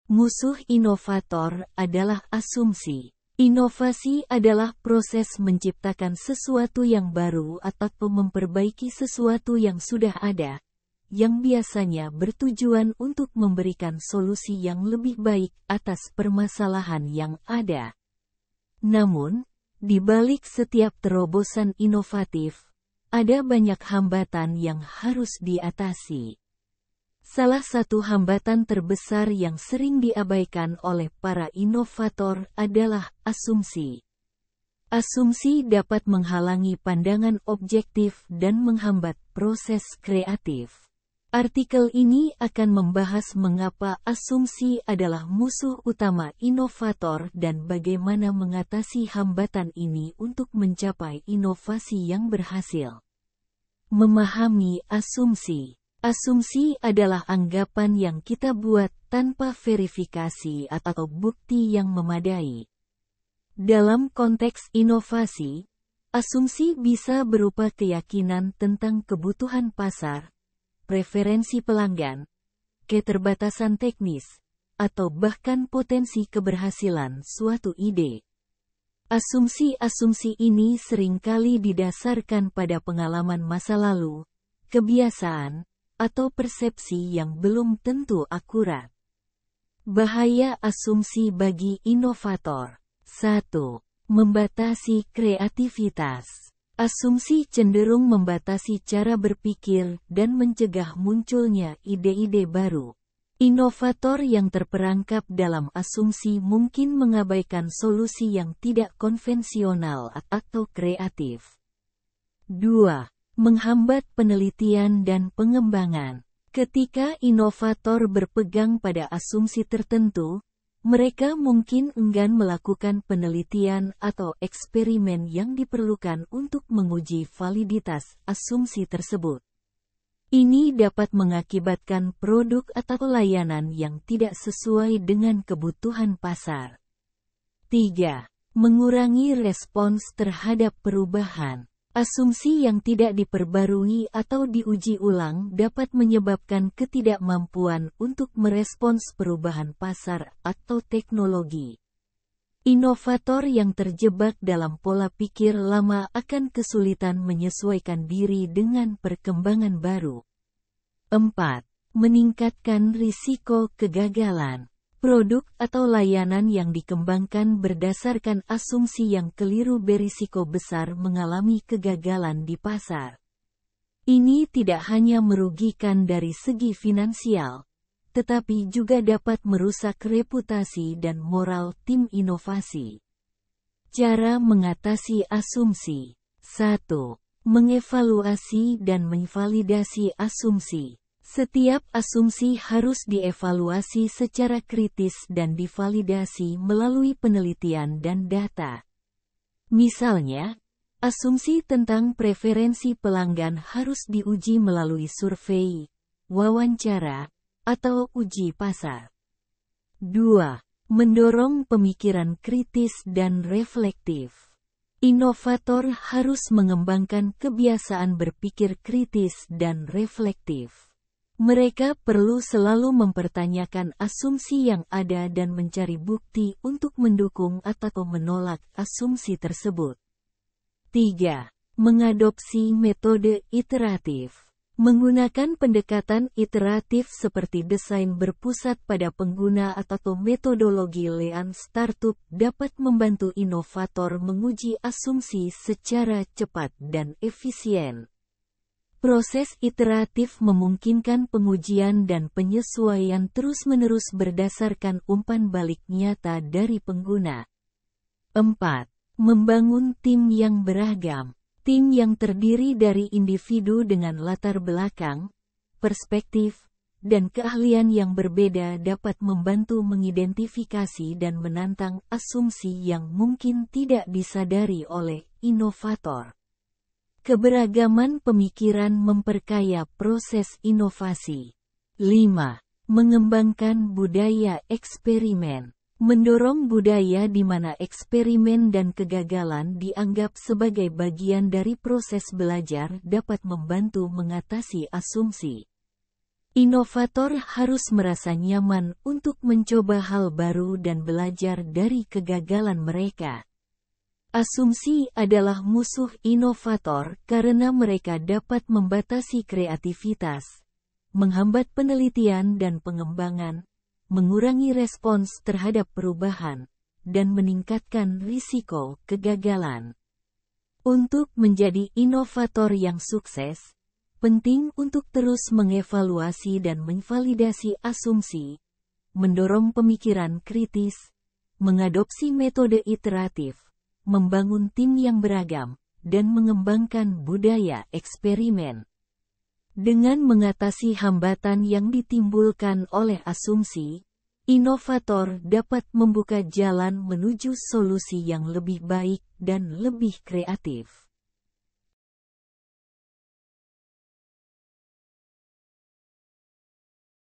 Musuh inovator adalah asumsi. Inovasi adalah proses menciptakan sesuatu yang baru atau memperbaiki sesuatu yang sudah ada, yang biasanya bertujuan untuk memberikan solusi yang lebih baik atas permasalahan yang ada. Namun, di balik setiap terobosan inovatif, ada banyak hambatan yang harus diatasi. Salah satu hambatan terbesar yang sering diabaikan oleh para inovator adalah asumsi. Asumsi dapat menghalangi pandangan objektif dan menghambat proses kreatif. Artikel ini akan membahas mengapa asumsi adalah musuh utama inovator dan bagaimana mengatasi hambatan ini untuk mencapai inovasi yang berhasil. Memahami asumsi. Asumsi adalah anggapan yang kita buat tanpa verifikasi atau bukti yang memadai. Dalam konteks inovasi, asumsi bisa berupa keyakinan tentang kebutuhan pasar, preferensi pelanggan, keterbatasan teknis, atau bahkan potensi keberhasilan suatu ide. Asumsi-asumsi ini seringkali didasarkan pada pengalaman masa lalu, kebiasaan, atau persepsi yang belum tentu akurat. Bahaya asumsi bagi inovator. 1. Membatasi kreativitas. Asumsi cenderung membatasi cara berpikir dan mencegah munculnya ide-ide baru. Inovator yang terperangkap dalam asumsi mungkin mengabaikan solusi yang tidak konvensional atau kreatif. 2. Menghambat penelitian dan pengembangan. Ketika inovator berpegang pada asumsi tertentu, mereka mungkin enggan melakukan penelitian atau eksperimen yang diperlukan untuk menguji validitas asumsi tersebut. Ini dapat mengakibatkan produk atau layanan yang tidak sesuai dengan kebutuhan pasar. 3. Mengurangi respons terhadap perubahan. Asumsi yang tidak diperbarui atau diuji ulang dapat menyebabkan ketidakmampuan untuk merespons perubahan pasar atau teknologi. Inovator yang terjebak dalam pola pikir lama akan kesulitan menyesuaikan diri dengan perkembangan baru. 4. Meningkatkan risiko kegagalan. Produk atau layanan yang dikembangkan berdasarkan asumsi yang keliru berisiko besar mengalami kegagalan di pasar. Ini tidak hanya merugikan dari segi finansial, tetapi juga dapat merusak reputasi dan moral tim inovasi. Cara mengatasi asumsi. 1. Mengevaluasi dan menvalidasi asumsi. Setiap asumsi harus dievaluasi secara kritis dan divalidasi melalui penelitian dan data. Misalnya, asumsi tentang preferensi pelanggan harus diuji melalui survei, wawancara, atau uji pasar. 2. Mendorong pemikiran kritis dan reflektif. Inovator harus mengembangkan kebiasaan berpikir kritis dan reflektif. Mereka perlu selalu mempertanyakan asumsi yang ada dan mencari bukti untuk mendukung atau menolak asumsi tersebut. 3. Mengadopsi metode iteratif. Menggunakan pendekatan iteratif seperti desain berpusat pada pengguna atau metodologi Lean Startup dapat membantu inovator menguji asumsi secara cepat dan efisien. Proses iteratif memungkinkan pengujian dan penyesuaian terus-menerus berdasarkan umpan balik nyata dari pengguna. 4. Membangun tim yang beragam. Tim yang terdiri dari individu dengan latar belakang, perspektif, dan keahlian yang berbeda dapat membantu mengidentifikasi dan menantang asumsi yang mungkin tidak disadari oleh inovator. Keberagaman pemikiran memperkaya proses inovasi. 5. Mengembangkan budaya eksperimen. Mendorong budaya di mana eksperimen dan kegagalan dianggap sebagai bagian dari proses belajar dapat membantu mengatasi asumsi. Inovator harus merasa nyaman untuk mencoba hal baru dan belajar dari kegagalan mereka. Asumsi adalah musuh inovator karena mereka dapat membatasi kreativitas, menghambat penelitian dan pengembangan, mengurangi respons terhadap perubahan, dan meningkatkan risiko kegagalan. Untuk menjadi inovator yang sukses, penting untuk terus mengevaluasi dan memvalidasi asumsi, mendorong pemikiran kritis, mengadopsi metode iteratif, membangun tim yang beragam, dan mengembangkan budaya eksperimen. Dengan mengatasi hambatan yang ditimbulkan oleh asumsi, inovator dapat membuka jalan menuju solusi yang lebih baik dan lebih kreatif.